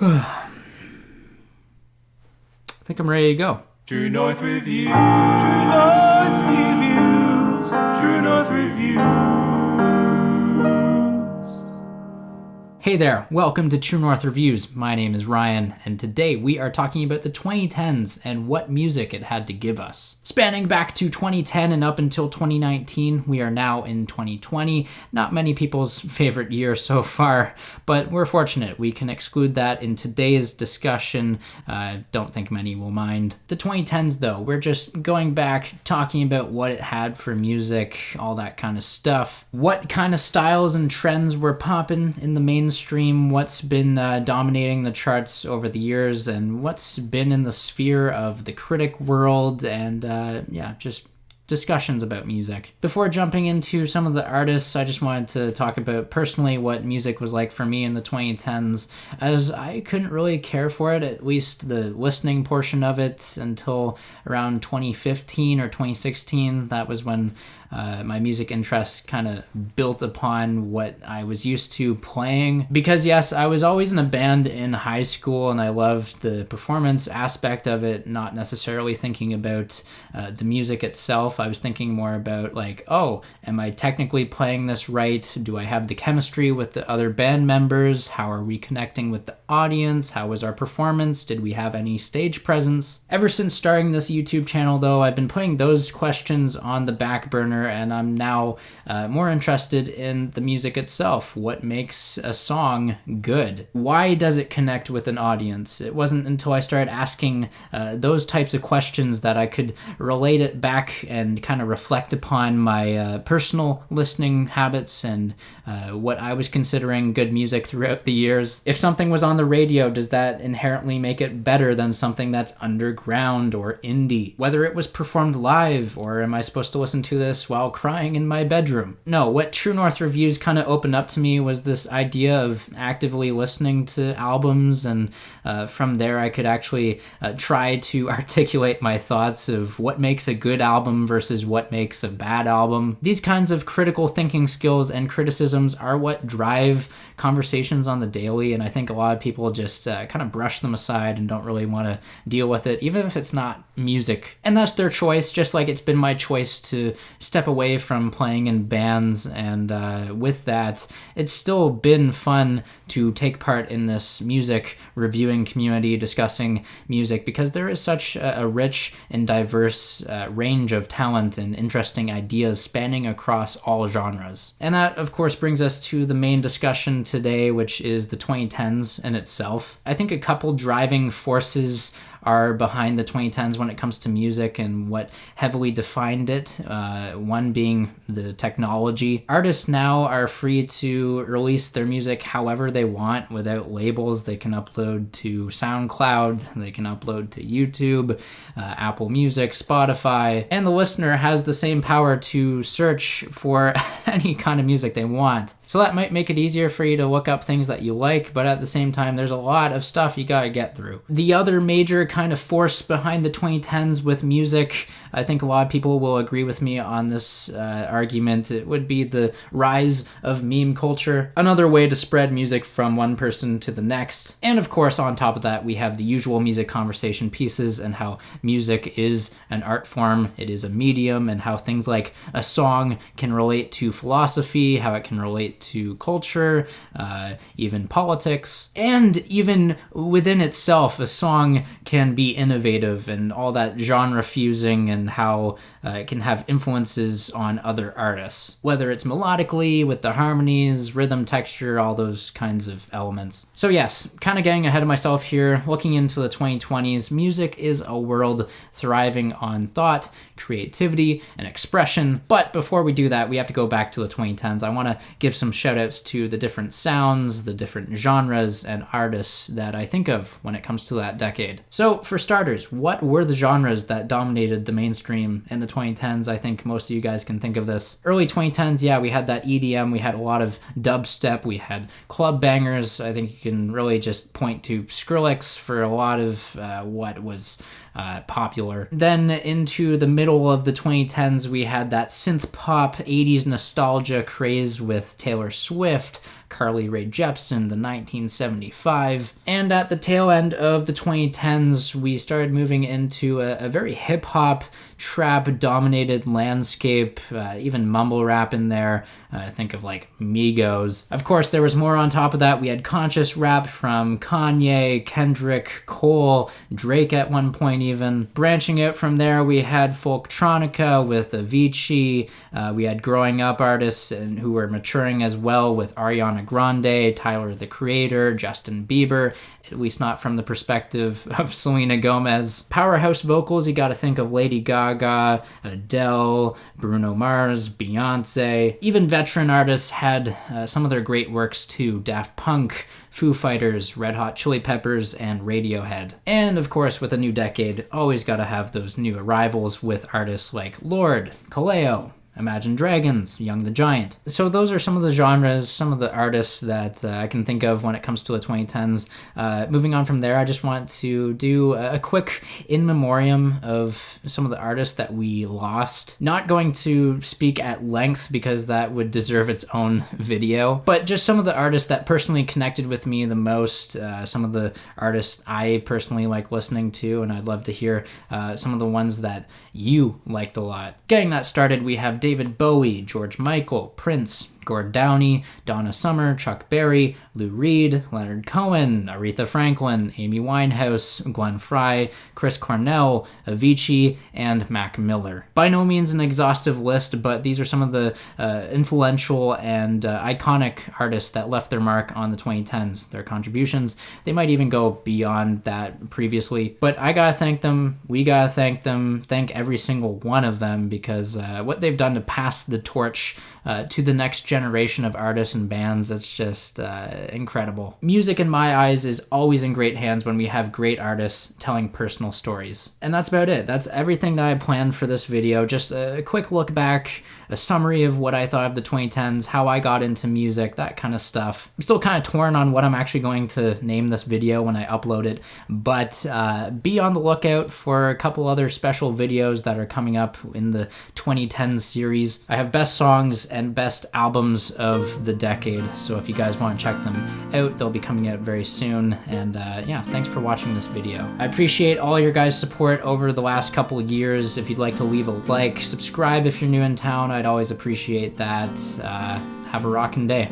I think I'm ready to go. True North Review, True North Reviews, True North Reviews. Hey there, welcome to True North Reviews. My name is Ryan, and today we are talking about the 2010s and what music it had to give us. Spanning back to 2010 and up until 2019, we are now in 2020. Not many people's favorite year so far, but we're fortunate. We can exclude that in today's discussion. I don't think many will mind. The 2010s, though, we're just going back, talking about what it had for music, all that kind of stuff. What kind of styles and trends were popping in the mainstream, what's been dominating the charts over the years, and what's been in the sphere of the critic world, and just discussions about music. Before jumping into some of the artists, I just wanted to talk about personally what music was like for me in the 2010s, as I couldn't really care for it, at least the listening portion of it, until around 2015 or 2016. That was when my music interests kind of built upon what I was used to playing. Because yes, I was always in a band in high school and I loved the performance aspect of it, not necessarily thinking about the music itself. I was thinking more about like, oh, am I technically playing this right? Do I have the chemistry with the other band members? How are we connecting with the audience? How was our performance? Did we have any stage presence? Ever since starting this YouTube channel, though, I've been putting those questions on the back burner, and I'm now more interested in the music itself. What makes a song good? Why does it connect with an audience? It wasn't until I started asking those types of questions that I could relate it back and kind of reflect upon my personal listening habits and what I was considering good music throughout the years. If something was on the radio, does that inherently make it better than something that's underground or indie? Whether it was performed live, or am I supposed to listen to this while crying in my bedroom? No, what True North Reviews kind of opened up to me was this idea of actively listening to albums, and from there I could actually try to articulate my thoughts of what makes a good album versus what makes a bad album. These kinds of critical thinking skills and criticisms are what drive conversations on the daily, and I think a lot of people just kind of brush them aside and don't really want to deal with it, even if it's not music. And that's their choice, just like it's been my choice to step away from playing in bands, and with that, it's still been fun to take part in this music reviewing community, discussing music, because there is such a rich and diverse range of talent and interesting ideas spanning across all genres. And that, of course, brings us to the main discussion today, which is the 2010s in itself. I think a couple driving forces are behind the 2010s when it comes to music and what heavily defined it. One being the technology. Artists now are free to release their music however they want without labels. They can upload to SoundCloud, they can upload to YouTube, Apple Music, Spotify, and the listener has the same power to search for any kind of music they want. So that might make it easier for you to look up things that you like, but at the same time, there's a lot of stuff you gotta get through. The other major kind of force behind the 2010s with music, I think a lot of people will agree with me on this argument, it would be the rise of meme culture, another way to spread music from one person to the next. And of course, on top of that, we have the usual music conversation pieces and how music is an art form, it is a medium, and how things like a song can relate to philosophy, how it can relate to culture, even politics, and even within itself, a song can be innovative and all that genre fusing, and how it can have influences on other artists, whether it's melodically, with the harmonies, rhythm, texture, all those kinds of elements. So yes, kind of getting ahead of myself here, looking into the 2020s, music is a world thriving on thought, creativity, and expression. But before we do that, we have to go back to the 2010s. I want to give some shout outs to the different sounds, the different genres and artists that I think of when it comes to that decade. So for starters, what were the genres that dominated the mainstream in the 2010s? I think most of you guys can think of this. Early 2010s, yeah, we had that EDM, we had a lot of dubstep, we had club bangers. I think you can really just point to Skrillex for a lot of what was popular. Then into the middle of the 2010s, we had that synth pop 80s nostalgia craze with Taylor Swift, Carly Rae Jepsen, the 1975. And at the tail end of the 2010s, we started moving into a very hip-hop, trap-dominated landscape, even mumble rap in there. Think of like Migos. Of course, there was more on top of that. We had conscious rap from Kanye, Kendrick, Cole, Drake at one point even. Branching out from there, we had folktronica with Avicii. We had growing up artists and who were maturing as well with Ariana Grande, Tyler the Creator, Justin Bieber, at least not from the perspective of Selena Gomez. Powerhouse vocals, you gotta think of Lady Gaga, Adele, Bruno Mars, Beyonce. Even veteran artists had some of their great works too. Daft Punk, Foo Fighters, Red Hot Chili Peppers, and Radiohead. And of course, with a new decade, always gotta have those new arrivals with artists like Lorde, Kaleo, Imagine Dragons, Young the Giant. So those are some of the genres, some of the artists that I can think of when it comes to the 2010s. Moving on from there, I just want to do a quick in memoriam of some of the artists that we lost. Not going to speak at length because that would deserve its own video, but just some of the artists that personally connected with me the most, some of the artists I personally like listening to, and I'd love to hear some of the ones that you liked a lot. Getting that started, we have David Bowie, George Michael, Prince, Gord Downie, Donna Summer, Chuck Berry, Lou Reed, Leonard Cohen, Aretha Franklin, Amy Winehouse, Glenn Frey, Chris Cornell, Avicii, and Mac Miller. By no means an exhaustive list, but these are some of the influential and iconic artists that left their mark on the 2010s. Their contributions, they might even go beyond that previously, but I gotta thank them, we gotta thank them, thank every single one of them, because what they've done to pass the torch to the next generation of artists and bands, it's just incredible. Music, in my eyes, is always in great hands when we have great artists telling personal stories. And that's about it. That's everything that I planned for this video. Just a quick look back, a summary of what I thought of the 2010s, how I got into music, that kind of stuff. I'm still kind of torn on what I'm actually going to name this video when I upload it, but be on the lookout for a couple other special videos that are coming up in the 2010s series. I have best songs and best albums of the decade, so if you guys want to check them out, they'll be coming out very soon. And yeah, thanks for watching this video. I appreciate all your guys' support over the last couple of years. If you'd like to leave a like, subscribe if you're new in town, I'd always appreciate that. Have a rockin' day.